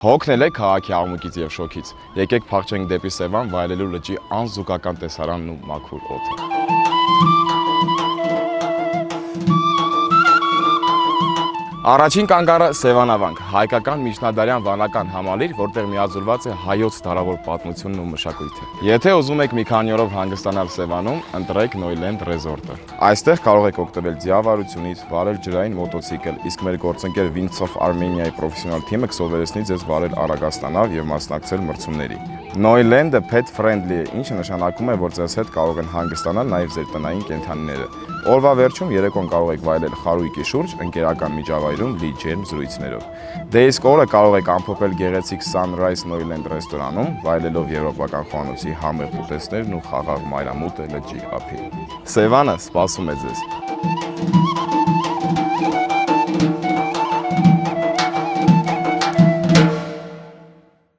Հոգնել է քաղաքի աղմուկից եւ շոքից։ Եկեք փախչենք դեպի Սևան, վայելելու լճի անզուգական տեսարանն ու մաքուր օդը։ Առաջին կանգառը Սևանավանք, հայկական միջնադարյան վանական համալիր, որտեղ միաձուլված է հայոց դարավոր պատմությունն ու մշակույթը։ Եթե ուզում եք մի քանի օրով հանգստանալ Սևանում, ընտրեք Նոյլենդ ռեզորտը։ Այստեղ կարող եք օգտվել ձիավարությունից, վարել ջրային մոտոցիկլ, իսկ մեր գործընկեր Winds of Armenia-ի պրոֆեսիոնալ թիմը կսովորեցնի ձեզ վարել արագաստանավ եւ մասնակցել մրցումների։ Նոյլենդը pet friendly է, ինչը նշանակում է, որ ձեզ հետ կարող են հանգստանալ նաև ձեր տնային կենդանիները։ Օրվա վերջում երեկոն կարող եք վայելել խարույկի շուրջ ընկերական միջավայրում լի ջերմ զրույցներով։ Դե իսկ օրը կարող եք ամփոփել գեղեցիկ Sunrise Նոյլենդ ռեստորանում, վայելելով եվրոպական խոհանոցի համեղ ուտեստներն ու խաղաղ մայրամուտը լճի ափին։ Սևանը սպասում է ձեզ։